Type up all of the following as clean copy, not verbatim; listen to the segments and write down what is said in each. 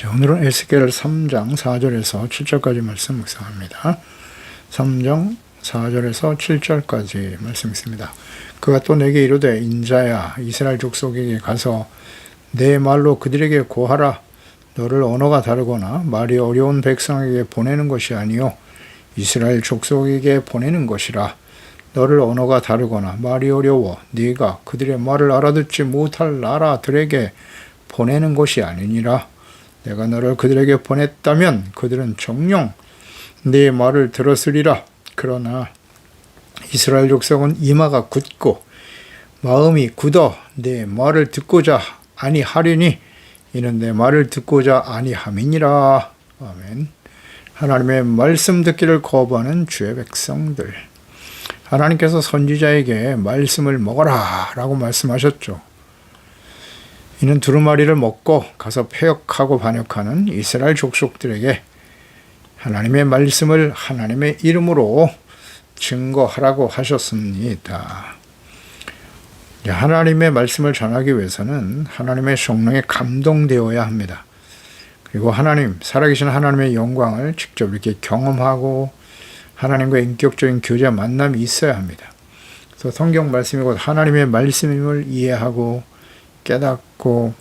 자, 오늘은 에스겔 3장 4절에서 7절까지 말씀 묵상합니다. 3장 4절에서 7절까지 말씀 있습니다. 그가 또 내게 이르되 인자야 이스라엘 족속에게 가서 내 말로 그들에게 고하라. 너를 언어가 다르거나 말이 어려운 백성에게 보내는 것이 아니요 이스라엘 족속에게 보내는 것이라. 너를 언어가 다르거나 말이 어려워 네가 그들의 말을 알아듣지 못할 나라들에게 보내는 것이 아니니라. 내가 너를 그들에게 보냈다면 그들은 정녕 네 말을 들었으리라. 그러나 이스라엘 족속은 이마가 굳고 마음이 굳어 내 말을 듣고자 아니하리니 이는 내 말을 듣고자 아니함이니라. 아멘. 하나님의 말씀 듣기를 거부하는 주의 백성들. 하나님께서 선지자에게 말씀을 먹어라 라고 말씀하셨죠. 이는 두루마리를 먹고 가서 패역하고 반역하는 이스라엘 족속들에게 하나님의 말씀을 하나님의 이름으로 증거하라고 하셨습니다. 하나님의 말씀을 전하기 위해서는 하나님의 성령에 감동되어야 합니다. 그리고 하나님, 살아계신 하나님의 영광을 직접 이렇게 경험하고 하나님과 인격적인 교제 만남이 있어야 합니다. 그래서 성경 말씀이 곧 하나님의 말씀임을 이해하고 깨닫고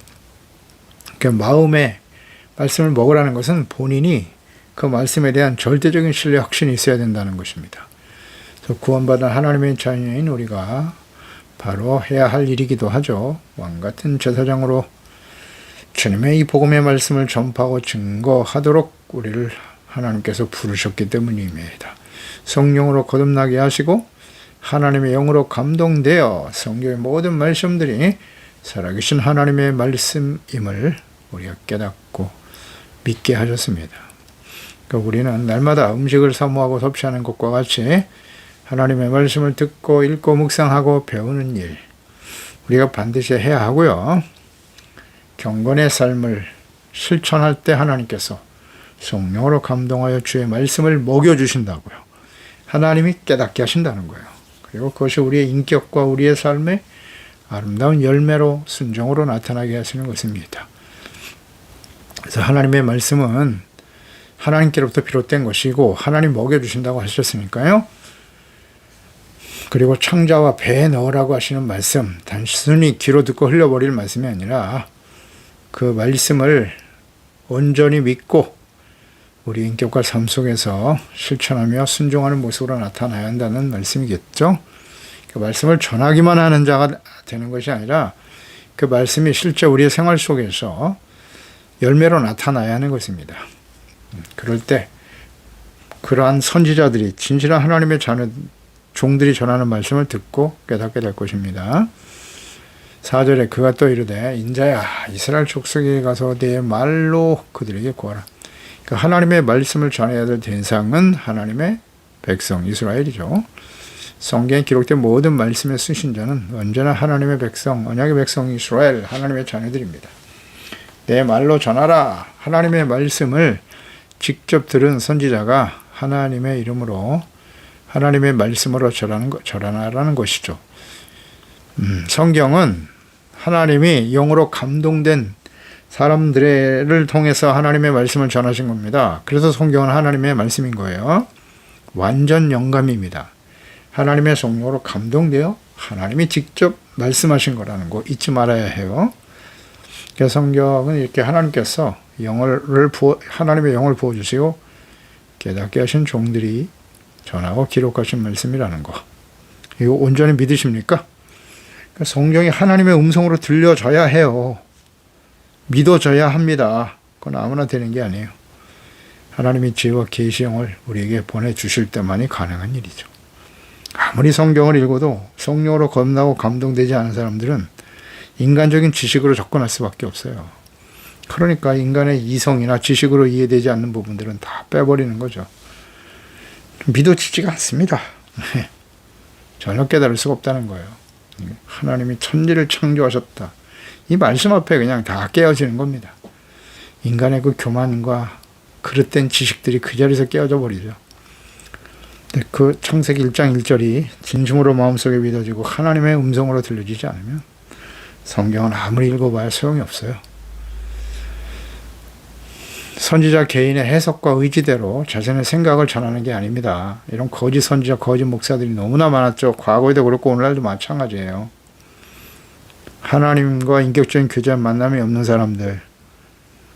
그 마음에 말씀을 먹으라는 것은 본인이 그 말씀에 대한 절대적인 신뢰 확신이 있어야 된다는 것입니다. 그래서 구원받은 하나님의 자녀인 우리가 바로 해야 할 일이기도 하죠. 왕같은 제사장으로 주님의 이 복음의 말씀을 전파하고 증거하도록 우리를 하나님께서 부르셨기 때문입니다. 성령으로 거듭나게 하시고 하나님의 영으로 감동되어 성경의 모든 말씀들이 살아계신 하나님의 말씀임을 우리가 깨닫고 믿게 하셨습니다. 그러니까 우리는 날마다 음식을 사모하고 섭취하는 것과 같이 하나님의 말씀을 듣고 읽고 묵상하고 배우는 일 우리가 반드시 해야 하고요. 경건의 삶을 실천할 때 하나님께서 성령으로 감동하여 주의 말씀을 먹여주신다고요. 하나님이 깨닫게 하신다는 거예요. 그리고 그것이 우리의 인격과 우리의 삶에 아름다운 열매로 순종으로 나타나게 하시는 것입니다. 그래서 하나님의 말씀은 하나님께로부터 비롯된 것이고 하나님 먹여주신다고 하셨으니까요. 그리고 창자와 배에 넣으라고 하시는 말씀, 단순히 귀로 듣고 흘려버릴 말씀이 아니라 그 말씀을 온전히 믿고 우리 인격과 삶 속에서 실천하며 순종하는 모습으로 나타나야 한다는 말씀이겠죠. 그 말씀을 전하기만 하는 자가 되는 것이 아니라 그 말씀이 실제 우리의 생활 속에서 열매로 나타나야 하는 것입니다. 그럴 때 그러한 선지자들이 진실한 하나님의 종들이 전하는 말씀을 듣고 깨닫게 될 것입니다. 4절에 그가 또 이르되 인자야 이스라엘 족속에 가서 내 말로 그들에게 고하라. 그러니까 하나님의 말씀을 전해야 될 대상은 하나님의 백성 이스라엘이죠. 성경에 기록된 모든 말씀에 쓰신 자는 언제나 하나님의 백성, 언약의 백성 이스라엘, 하나님의 자녀들입니다. 내 말로 전하라. 하나님의 말씀을 직접 들은 선지자가 하나님의 이름으로 하나님의 말씀으로 전하라는 것이죠. 성경은 하나님이 영으로 감동된 사람들을 통해서 하나님의 말씀을 전하신 겁니다. 그래서 성경은 하나님의 말씀인 거예요. 완전 영감입니다. 하나님의 성령으로 감동되어 하나님이 직접 말씀하신 거라는 거 잊지 말아야 해요. 그래서 성경은 이렇게 하나님께서 하나님의 영을 부어주시고 깨닫게 하신 종들이 전하고 기록하신 말씀이라는 거. 이거 온전히 믿으십니까? 그러니까 성경이 하나님의 음성으로 들려져야 해요. 믿어져야 합니다. 그건 아무나 되는 게 아니에요. 하나님의 지혜와 계시형을 우리에게 보내주실 때만이 가능한 일이죠. 아무리 성경을 읽어도 성령으로 겁나고 감동되지 않은 사람들은 인간적인 지식으로 접근할 수밖에 없어요. 그러니까 인간의 이성이나 지식으로 이해되지 않는 부분들은 다 빼버리는 거죠. 믿어지지가 않습니다. 전혀 깨달을 수가 없다는 거예요. 하나님이 천지를 창조하셨다. 이 말씀 앞에 그냥 다 깨어지는 겁니다. 인간의 그 교만과 그릇된 지식들이 그 자리에서 깨어져 버리죠. 그 창세기 1장 1절이 진심으로 마음속에 믿어지고 하나님의 음성으로 들려지지 않으면 성경은 아무리 읽어봐야 소용이 없어요. 선지자 개인의 해석과 의지대로 자신의 생각을 전하는 게 아닙니다. 이런 거짓 선지자, 거짓 목사들이 너무나 많았죠. 과거에도 그렇고 오늘날도 마찬가지예요. 하나님과 인격적인 교제 만남이 없는 사람들,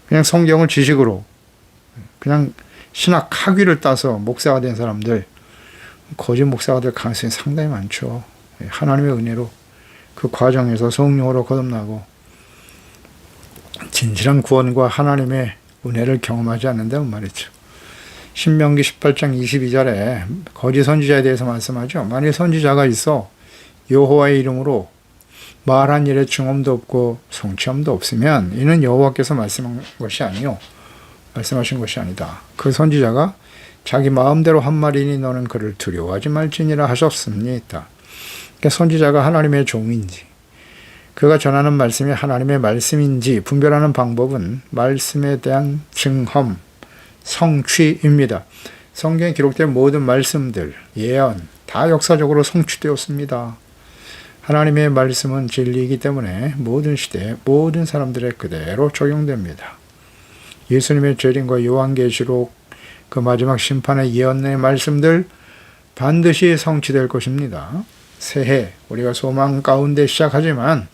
그냥 성경을 지식으로, 그냥 신학 학위를 따서 목사가 된 사람들, 거짓 목사가 될 가능성이 상당히 많죠. 하나님의 은혜로 그 과정에서 성령으로 거듭나고 진실한 구원과 하나님의 은혜를 경험하지 않는다는 말이죠. 신명기 18장 22절에 거짓 선지자에 대해서 말씀하죠. 만일 선지자가 있어 여호와의 이름으로 말한 일에 증언도 없고 성취함도 없으면 이는 여호와께서 말씀한 것이 아니요 말씀하신 것이 아니다. 그 선지자가 자기 마음대로 한 말이니 너는 그를 두려워하지 말지니라 하셨습니다. 그러니까 선지자가 하나님의 종인지 그가 전하는 말씀이 하나님의 말씀인지 분별하는 방법은 말씀에 대한 증험, 성취입니다. 성경에 기록된 모든 말씀들, 예언 다 역사적으로 성취되었습니다. 하나님의 말씀은 진리이기 때문에 모든 시대에 모든 사람들의 그대로 적용됩니다. 예수님의 재림과 요한계시록 그 마지막 심판의 예언의 말씀들 반드시 성취될 것입니다. 새해 우리가 소망 가운데 시작하지만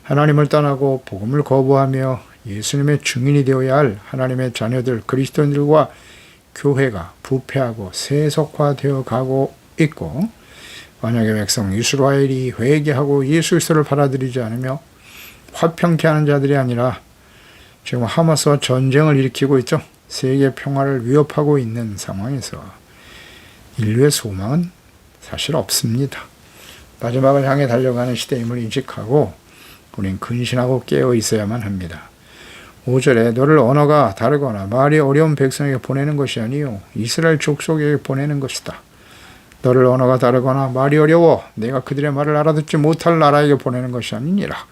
하나님을 떠나고 복음을 거부하며 예수님의 증인이 되어야 할 하나님의 자녀들 그리스도인들과 교회가 부패하고 세속화되어 가고 있고 만약에 백성 이스라엘이 회개하고 예수 그리스도를 받아들이지 않으며 화평케 하는 자들이 아니라 지금 하마스와 전쟁을 일으키고 있죠. 세계 평화를 위협하고 있는 상황에서 인류의 소망은 사실 없습니다. 마지막을 향해 달려가는 시대임을 인식하고 우린 근신하고 깨어 있어야만 합니다. 5절에 너를 언어가 다르거나 말이 어려운 백성에게 보내는 것이 아니요 이스라엘 족속에게 보내는 것이다. 너를 언어가 다르거나 말이 어려워 내가 그들의 말을 알아듣지 못할 나라에게 보내는 것이 아니니라.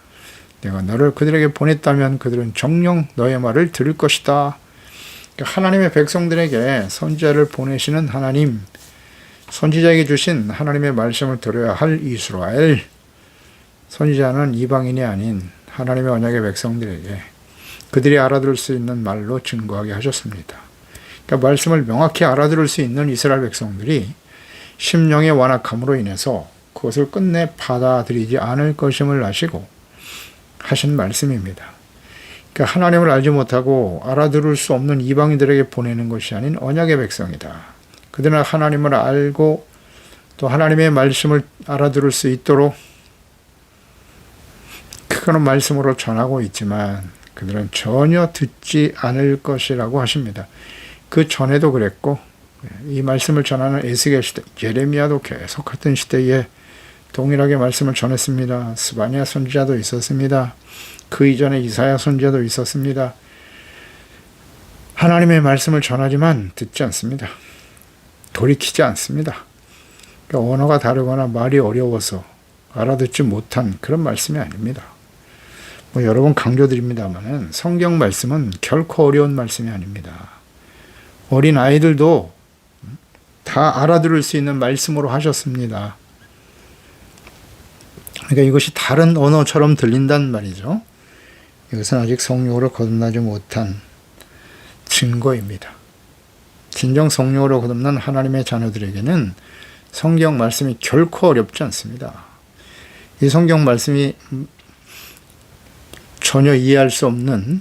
내가 너를 그들에게 보냈다면 그들은 정녕 너의 말을 들을 것이다. 하나님의 백성들에게 선지자를 보내시는 하나님, 선지자에게 주신 하나님의 말씀을 들어야 할 이스라엘, 선지자는 이방인이 아닌 하나님의 언약의 백성들에게 그들이 알아들을 수 있는 말로 증거하게 하셨습니다. 그러니까 말씀을 명확히 알아들을 수 있는 이스라엘 백성들이 심령의 완악함으로 인해서 그것을 끝내 받아들이지 않을 것임을 아시고 하신 말씀입니다. 그러니까 하나님을 알지 못하고 알아들을 수 없는 이방인들에게 보내는 것이 아닌 언약의 백성이다. 그들은 하나님을 알고 또 하나님의 말씀을 알아들을 수 있도록 그거는 말씀으로 전하고 있지만 그들은 전혀 듣지 않을 것이라고 하십니다. 그 전에도 그랬고 이 말씀을 전하는 에스겔 시대, 예레미야도 계속 같은 시대에 동일하게 말씀을 전했습니다. 스바냐 선지자도 있었습니다. 그 이전에 이사야 선지자도 있었습니다. 하나님의 말씀을 전하지만 듣지 않습니다. 돌이키지 않습니다. 그러니까 언어가 다르거나 말이 어려워서 알아듣지 못한 그런 말씀이 아닙니다. 여러 번 강조드립니다만 성경 말씀은 결코 어려운 말씀이 아닙니다. 어린 아이들도 다 알아들을 수 있는 말씀으로 하셨습니다. 그러니까 이것이 다른 언어처럼 들린단 말이죠. 이것은 아직 성령으로 거듭나지 못한 증거입니다. 진정 성령으로 거듭난 하나님의 자녀들에게는 성경 말씀이 결코 어렵지 않습니다. 이 성경 말씀이 전혀 이해할 수 없는,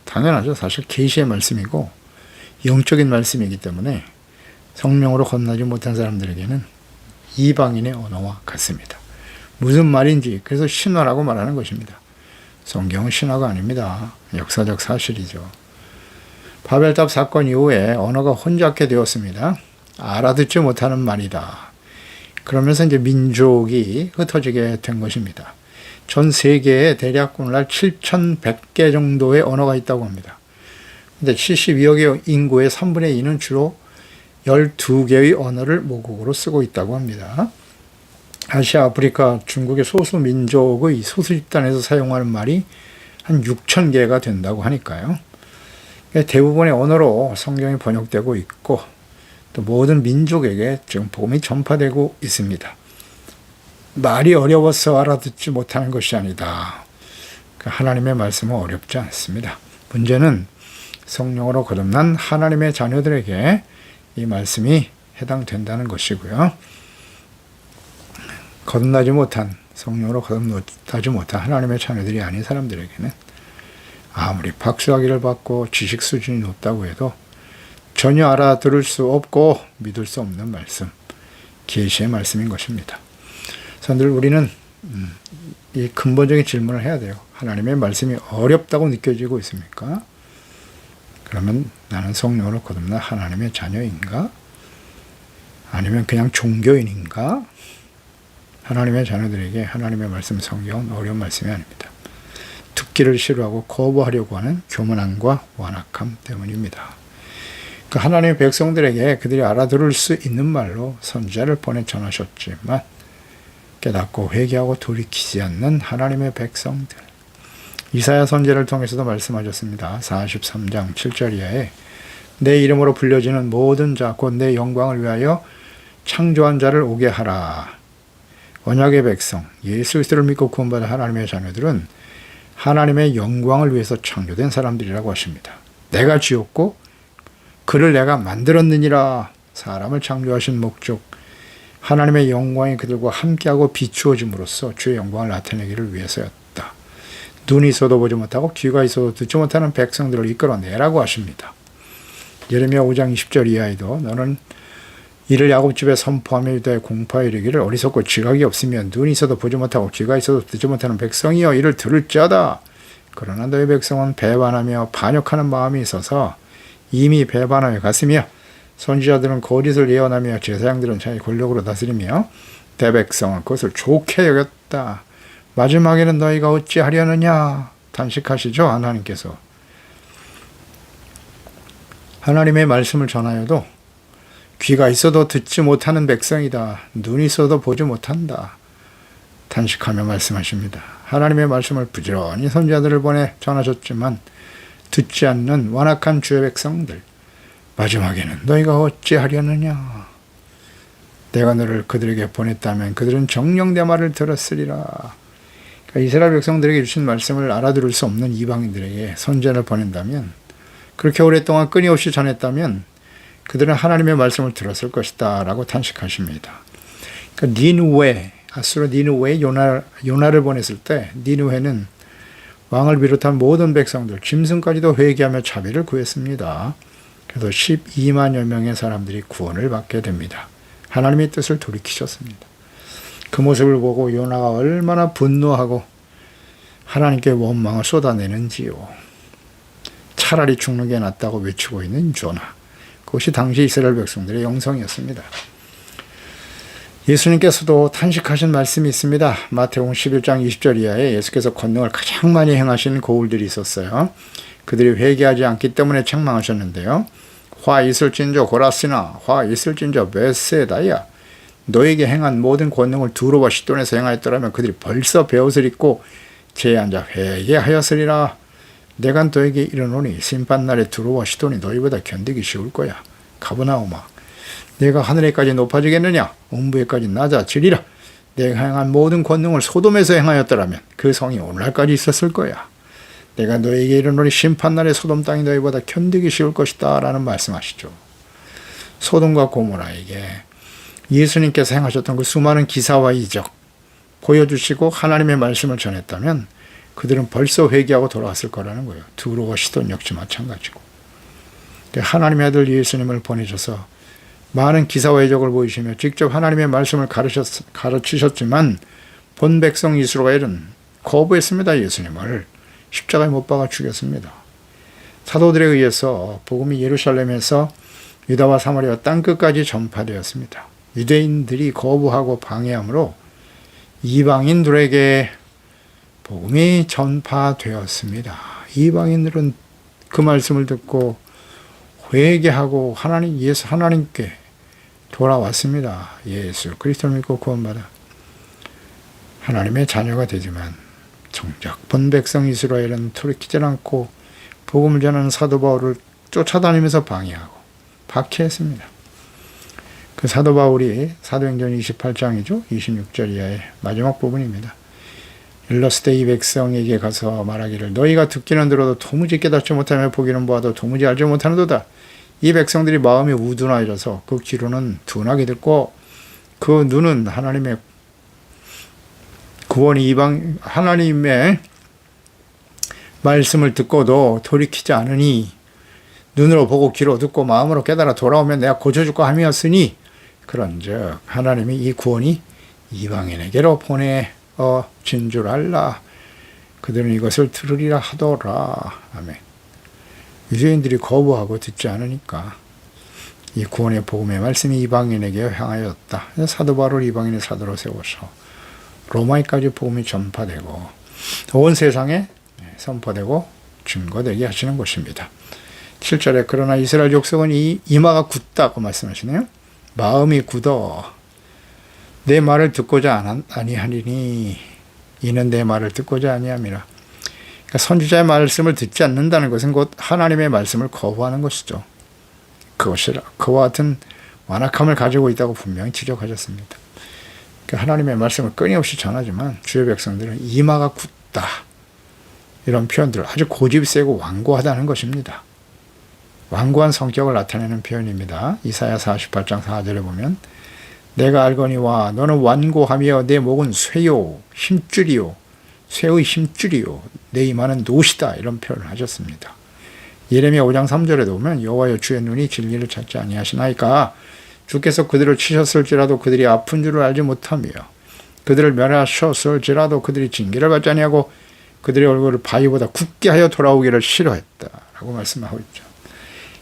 당연하죠. 사실 계시의 말씀이고 영적인 말씀이기 때문에 성령으로 거듭나지 못한 사람들에게는 이방인의 언어와 같습니다. 무슨 말인지 그래서 신화라고 말하는 것입니다. 성경은 신화가 아닙니다. 역사적 사실이죠. 바벨탑 사건 이후에 언어가 혼잡게 되었습니다. 알아듣지 못하는 말이다. 그러면서 이제 민족이 흩어지게 된 것입니다. 전 세계에 대략 오늘날 7,100개 정도의 언어가 있다고 합니다. 근데 72억의 인구의 3분의 2는 주로 12개의 언어를 모국어로 쓰고 있다고 합니다. 아시아, 아프리카, 중국의 소수 민족의 소수 집단에서 사용하는 말이 한 6,000개가 된다고 하니까요. 대부분의 언어로 성경이 번역되고 있고 또 모든 민족에게 지금 복음이 전파되고 있습니다. 말이 어려워서 알아듣지 못하는 것이 아니다. 하나님의 말씀은 어렵지 않습니다. 문제는 성령으로 거듭난 하나님의 자녀들에게 이 말씀이 해당된다는 것이고요. 거듭나지 못한, 성령으로 거듭나지 못한 하나님의 자녀들이 아닌 사람들에게는 아무리 박수하기를 받고 지식 수준이 높다고 해도 전혀 알아들을 수 없고 믿을 수 없는 말씀, 계시의 말씀인 것입니다. 성도들, 우리는 이 근본적인 질문을 해야 돼요. 하나님의 말씀이 어렵다고 느껴지고 있습니까? 그러면 나는 성령으로 거듭난 하나님의 자녀인가? 아니면 그냥 종교인인가? 하나님의 자녀들에게 하나님의 말씀, 성경은 어려운 말씀이 아닙니다. 듣기를 싫어하고 거부하려고 하는 교만함과 완악함 때문입니다. 그 하나님의 백성들에게 그들이 알아들을 수 있는 말로 선지자를 보내 전하셨지만 깨닫고 회개하고 돌이키지 않는 하나님의 백성들, 이사야 선지자를 통해서도 말씀하셨습니다. 43장 7절 이하에 내 이름으로 불려지는 모든 자 곧 내 영광을 위하여 창조한 자를 오게 하라. 언약의 백성, 예수 그리스도를 믿고 구원받은 하나님의 자녀들은 하나님의 영광을 위해서 창조된 사람들이라고 하십니다. 내가 지었고 그를 내가 만들었느니라. 사람을 창조하신 목적, 하나님의 영광이 그들과 함께하고 비추어짐으로써 주의 영광을 나타내기를 위해서였다. 눈이 있어도 보지 못하고 귀가 있어도 듣지 못하는 백성들을 이끌어내라고 하십니다. 예레미야 5장 20절 이하에도 너는 이를 야곱집에 선포하며 유다에 공포하여 이르기를 어리석고 지각이 없으면 눈이 있어도 보지 못하고 귀가 있어도 듣지 못하는 백성이여 이를 들을지어다. 그러나 너희 백성은 배반하며 반역하는 마음이 있어서 이미 배반하여 갔으며 선지자들은 거짓을 예언하며 제사장들은 자기 권력으로 다스리며 대백성은 그것을 좋게 여겼다. 마지막에는 너희가 어찌하려느냐. 단식하시죠, 하나님께서. 하나님의 말씀을 전하여도 귀가 있어도 듣지 못하는 백성이다. 눈이 있어도 보지 못한다. 단식하며 말씀하십니다. 하나님의 말씀을 부지런히 선지자들을 보내 전하셨지만 듣지 않는 완악한 주의 백성들, 마지막에는 너희가 어찌하려느냐. 내가 너를 그들에게 보냈다면 그들은 정녕 내 말을 들었으리라. 그러니까 이스라엘 백성들에게 주신 말씀을 알아들을 수 없는 이방인들에게 선지자를 보낸다면, 그렇게 오랫동안 끊임없이 전했다면 그들은 하나님의 말씀을 들었을 것이다 라고 탄식하십니다. 그러니까 니느웨, 아수르 니느웨에 요나를 보냈을 때 니느웨는 왕을 비롯한 모든 백성들, 짐승까지도 회개하며 자비를 구했습니다. 그래서 12만여 명의 사람들이 구원을 받게 됩니다. 하나님의 뜻을 돌이키셨습니다. 그 모습을 보고 요나가 얼마나 분노하고 하나님께 원망을 쏟아내는지요. 차라리 죽는 게 낫다고 외치고 있는 요나. 그것이 당시 이스라엘 백성들의 영성이었습니다. 예수님께서도 탄식하신 말씀이 있습니다. 마태복음 11장 20절 이하에 예수께서 권능을 가장 많이 행하신 고울들이 있었어요. 그들이 회개하지 않기 때문에 책망하셨는데요. 화 있을진저 고라시나, 화 있을진저 베세다야. 너에게 행한 모든 권능을 두로와 시돈에서 행하였더라면 그들이 벌써 베옷을 입고 제에 앉아 회개하였으리라. 내가 너에게 이르노니 심판날에 두로와 시돈이 너희보다 견디기 쉬울 거야. 가버나움아, 내가 하늘에까지 높아지겠느냐? 음부에까지 낮아지리라. 내가 행한 모든 권능을 소돔에서 행하였더라면 그 성이 오늘날까지 있었을 거야. 내가 너에게 이르노니 심판날에 소돔 땅이 너희보다 견디기 쉬울 것이다 라는 말씀하시죠. 소돔과 고모라에게 예수님께서 행하셨던 그 수많은 기사와 이적 보여주시고 하나님의 말씀을 전했다면 그들은 벌써 회개하고 돌아왔을 거라는 거예요. 두로와 시돈 역시 마찬가지고. 하나님의 아들 예수님을 보내셔서 많은 기사와 이적을 보이시며 직접 하나님의 말씀을 가르치셨지만 본 백성 이스라엘은 거부했습니다. 예수님을 십자가에 못 박아 죽였습니다. 사도들에 의해서 복음이 예루살렘에서 유다와 사마리아 땅끝까지 전파되었습니다. 유대인들이 거부하고 방해함으로 이방인들에게 복음이 전파되었습니다. 이방인들은 그 말씀을 듣고 회개하고 하나님께 돌아왔습니다. 예수 그리스도를 믿고 구원받아 하나님의 자녀가 되지만 정작 본 백성 이스라엘은 돌이키지 않고 복음을 전하는 사도 바울을 쫓아다니면서 방해하고 박해했습니다. 그 사도 바울이 사도행전 28장이죠. 26절 이하의 마지막 부분입니다. 일렀을 때 이 백성에게 가서 말하기를 너희가 듣기는 들어도 도무지 깨닫지 못하며 보기는 보아도 도무지 알지 못하는도다. 이 백성들이 마음이 우둔하여져서 그 귀로는 둔하게 듣고 그 눈은 하나님의 구원이 하나님의 말씀을 듣고도 돌이키지 않으니 눈으로 보고 귀로 듣고 마음으로 깨달아 돌아오면 내가 고쳐줄까 함이었으니 그런즉 하나님이 이 구원이 이방인에게로 보내진 줄 알라. 그들은 이것을 들으리라 하더라. 아멘. 유대인들이 거부하고 듣지 않으니까 이 구원의 복음의 말씀이 이방인에게 향하였다. 사도 바울을 이방인의 사도로 세워서 로마에까지 복음이 전파되고 온 세상에 선포되고 증거되게 하시는 것입니다. 7절에 그러나 이스라엘 족속은 이마가 굳다고 말씀하시네요. 마음이 굳어 내 말을 듣고자 아니하리니 이는 내 말을 듣고자 아니함이라. 그러니까 선지자의 말씀을 듣지 않는다는 것은 곧 하나님의 말씀을 거부하는 것이죠. 그것이라 그와 같은 완악함을 가지고 있다고 분명히 지적하셨습니다. 그러니까 하나님의 말씀을 끊임없이 전하지만 주의 백성들은 이마가 굳다 이런 표현들 아주 고집이 세고 완고하다는 것입니다. 완고한 성격을 나타내는 표현입니다. 이사야 48장 4절에 보면 내가 알거니와 너는 완고하며 내 목은 쇠요 힘줄이요 쇠의 힘줄이요 내 이마는 노시다 이런 표현을 하셨습니다. 예레미야 5장 3절에도 보면 여호와여 주의 눈이 진리를 찾지 아니하시나이까 주께서 그들을 치셨을지라도 그들이 아픈 줄을 알지 못하며 그들을 멸하셨을지라도 그들이 징계를 받지 아니하고 그들의 얼굴을 바위보다 굳게 하여 돌아오기를 싫어했다라고 말씀하고 있죠.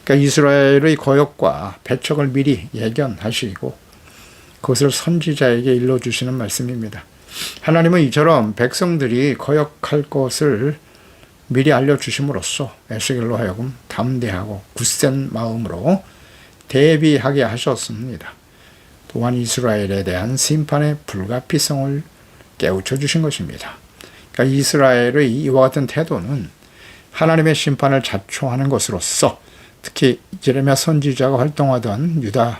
그러니까 이스라엘의 거역과 배척을 미리 예견하시고 그것을 선지자에게 일러주시는 말씀입니다. 하나님은 이처럼 백성들이 거역할 것을 미리 알려주심으로써 에스겔로 하여금 담대하고 굳센 마음으로 대비하게 하셨습니다. 또한 이스라엘에 대한 심판의 불가피성을 깨우쳐 주신 것입니다. 그러니까 이스라엘의 이와 같은 태도는 하나님의 심판을 자초하는 것으로서 특히 예레미야 선지자가 활동하던 유다의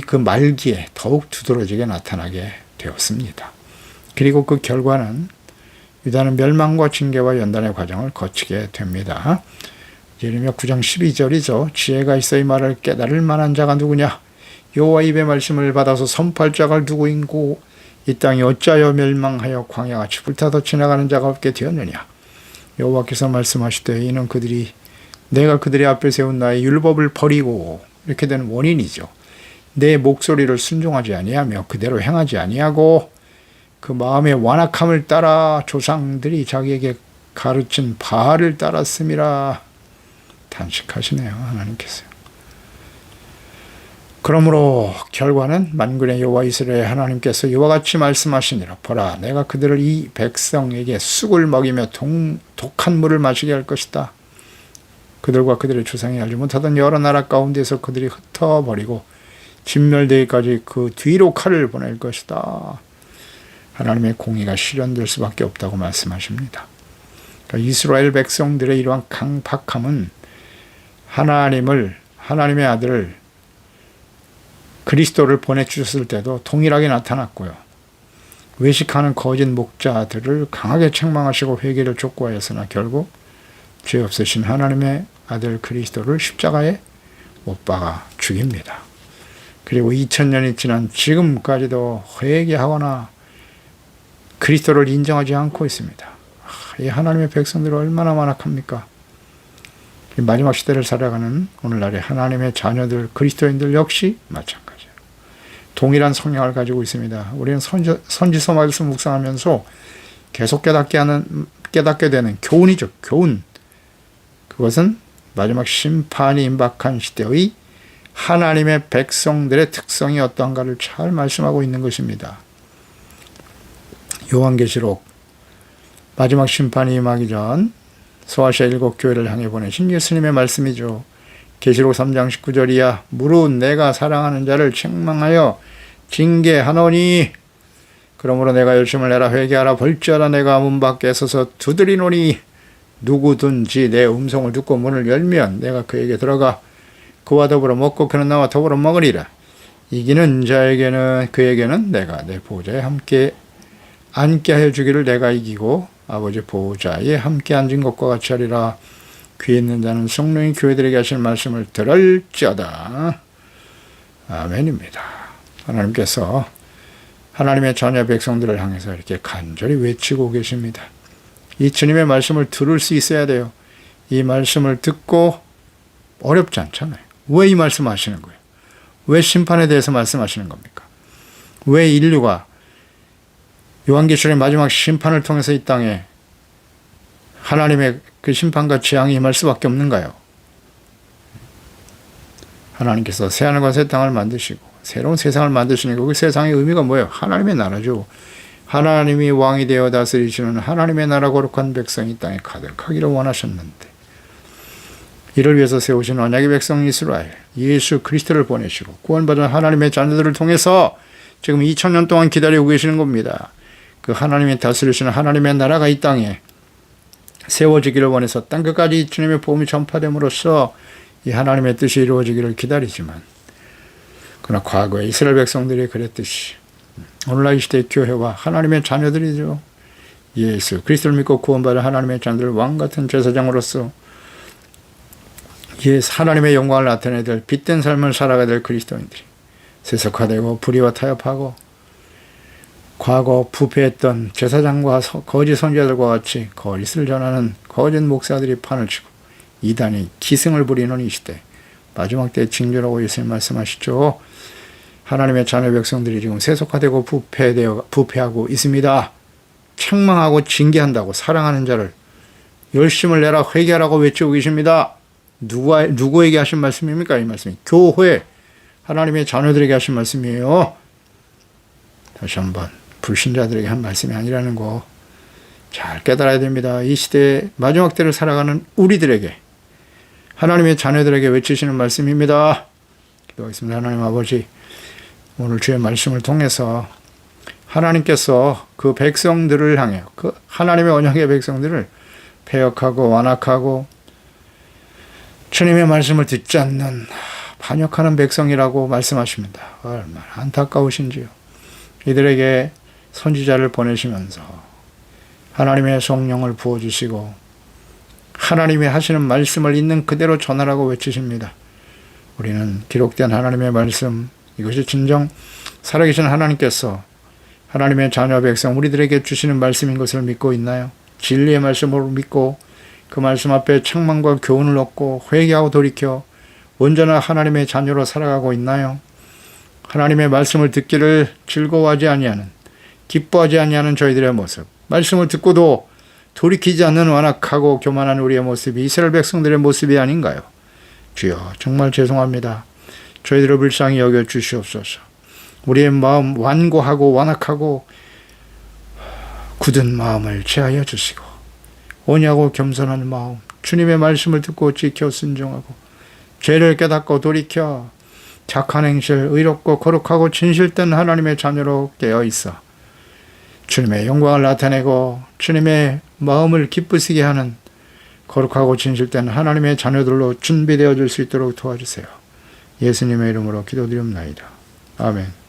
그 말기에 더욱 두드러지게 나타나게 되었습니다. 그리고 그 결과는 유다는 멸망과 징계와 연단의 과정을 거치게 됩니다. 예레미야 9장 12절이죠. 지혜가 있어 이 말을 깨달을 만한 자가 누구냐? 여호와 입의 말씀을 받아서 선포할 자가 누구인고 이 땅이 어찌하여 멸망하여 광야같이 불타서 지나가는 자가 없게 되었느냐? 여호와께서 말씀하시되 이는 그들이 내가 그들의 앞에 세운 나의 율법을 버리고 이렇게 되는 원인이죠. 내 목소리를 순종하지 아니하며 그대로 행하지 아니하고 그 마음의 완악함을 따라 조상들이 자기에게 가르친 바알을 따랐음이라. 단식하시네요, 하나님께서. 그러므로 결과는 만군의 여호와 이스라엘 하나님께서 이와 같이 말씀하시니라. 보라, 내가 그들을 이 백성에게 쑥을 먹이며 독한 물을 마시게 할 것이다. 그들과 그들의 조상이 알지 못하던 여러 나라 가운데서 그들이 흩어버리고 진멸되기까지 그 뒤로 칼을 보낼 것이다. 하나님의 공의가 실현될 수밖에 없다고 말씀하십니다. 그러니까 이스라엘 백성들의 이러한 강팍함은 하나님의 아들을 그리스도를 보내주셨을 때도 동일하게 나타났고요. 외식하는 거짓 목자들을 강하게 책망하시고 회개를 촉구하였으나 결국 죄 없으신 하나님의 아들 그리스도를 십자가에 못 박아 죽입니다. 그리고 2000년이 지난 지금까지도 회개하거나 그리스도를 인정하지 않고 있습니다. 이 하나님의 백성들은 얼마나 완악합니까? 마지막 시대를 살아가는 오늘날의 하나님의 자녀들, 그리스도인들 역시 마찬가지예요. 동일한 성향을 가지고 있습니다. 우리는 선지서 말씀 묵상하면서 계속 깨닫게 되는 교훈이죠. 교훈. 그것은 마지막 심판이 임박한 시대의 하나님의 백성들의 특성이 어떠한가를 잘 말씀하고 있는 것입니다. 요한계시록 마지막 심판이 임하기 전 소아시아 7교회를 향해 보내신 예수님의 말씀이죠. 계시록 3장 19절이야. 무릇 내가 사랑하는 자를 책망하여 징계하노니 그러므로 내가 열심을 내라 회개하라 벌지어라 내가 문 밖에 서서 두드리노니 누구든지 내 음성을 듣고 문을 열면 내가 그에게 들어가 그와 더불어 먹고 그는 나와 더불어 먹으리라. 이기는 자에게는 그에게는 내가 내 보좌에 함께 앉게 하여 주기를 내가 이기고 아버지 보좌에 함께 앉은 것과 같이 하리라. 귀에 있는 자는 성령이 교회들에게 하실 말씀을 들을지어다. 아멘입니다. 하나님께서 하나님의 자녀 백성들을 향해서 이렇게 간절히 외치고 계십니다. 이 주님의 말씀을 들을 수 있어야 돼요. 이 말씀을 듣고 어렵지 않잖아요. 왜 이 말씀 하시는 거예요? 왜 심판에 대해서 말씀하시는 겁니까? 왜 인류가 요한계시록의 마지막 심판을 통해서 이 땅에 하나님의 그 심판과 재앙이 임할 수밖에 없는가요? 하나님께서 새하늘과 새 땅을 만드시고 새로운 세상을 만드시니까 그 세상의 의미가 뭐예요? 하나님의 나라죠. 하나님이 왕이 되어 다스리시는 하나님의 나라 거룩한 백성이 땅에 가득하기를 원하셨는데 이를 위해서 세우신 언약의 백성 이스라엘 예수 그리스도를 보내시고 구원받은 하나님의 자녀들을 통해서 지금 2000년 동안 기다리고 계시는 겁니다. 그 하나님이 다스리시는 하나님의 나라가 이 땅에 세워지기를 원해서 땅끝까지 주님의 복음이 전파됨으로써 이 하나님의 뜻이 이루어지기를 기다리지만 그러나 과거에 이스라엘 백성들이 그랬듯이 오늘날 이 시대의 교회와 하나님의 자녀들이죠. 예수 그리스도를 믿고 구원받은 하나님의 자녀들 왕같은 제사장으로서 하나님의 영광을 나타내야 될 빛된 삶을 살아가야 될 그리스도인들이 세속화되고 불의와 타협하고 과거 부패했던 제사장과 거짓 선지자들과 같이 거짓을 전하는 거짓 목사들이 판을 치고 이단이 기승을 부리는 이 시대 마지막 때 징조라고 예수님 말씀하시죠. 하나님의 자녀 백성들이 지금 세속화되고 부패하고 있습니다. 책망하고 징계한다고 사랑하는 자를 열심을 내라 회개하라고 외치고 계십니다. 누구에게 하신 말씀입니까? 이 말씀이 교회 하나님의 자녀들에게 하신 말씀이에요. 다시 한번 불신자들에게 한 말씀이 아니라는 거 잘 깨달아야 됩니다. 이 시대의 마지막 때를 살아가는 우리들에게 하나님의 자녀들에게 외치시는 말씀입니다. 기도하겠습니다. 하나님 아버지 오늘 주의 말씀을 통해서 하나님께서 그 백성들을 향해 그 하나님의 언약의 백성들을 배역하고 완악하고 주님의 말씀을 듣지 않는 반역하는 백성이라고 말씀하십니다. 얼마나 안타까우신지요. 이들에게 선지자를 보내시면서 하나님의 성령을 부어주시고 하나님이 하시는 말씀을 있는 그대로 전하라고 외치십니다. 우리는 기록된 하나님의 말씀 이것이 진정 살아계신 하나님께서 하나님의 자녀 백성 우리들에게 주시는 말씀인 것을 믿고 있나요? 진리의 말씀으로 믿고 그 말씀 앞에 책망과 교훈을 얻고 회개하고 돌이켜 온전한 하나님의 자녀로 살아가고 있나요? 하나님의 말씀을 듣기를 즐거워하지 아니하는 기뻐하지 아니하는 저희들의 모습 말씀을 듣고도 돌이키지 않는 완악하고 교만한 우리의 모습이 이스라엘 백성들의 모습이 아닌가요? 주여 정말 죄송합니다. 저희들을 불쌍히 여겨 주시옵소서. 우리의 마음 완고하고 완악하고 굳은 마음을 제하여 주시고 온유하고 겸손한 마음 주님의 말씀을 듣고 지켜 순종하고 죄를 깨닫고 돌이켜 착한 행실 의롭고 거룩하고 진실된 하나님의 자녀로 깨어 있어 주님의 영광을 나타내고 주님의 마음을 기쁘시게 하는 거룩하고 진실된 하나님의 자녀들로 준비되어 줄 수 있도록 도와주세요. 예수님의 이름으로 기도드립니다. 아멘.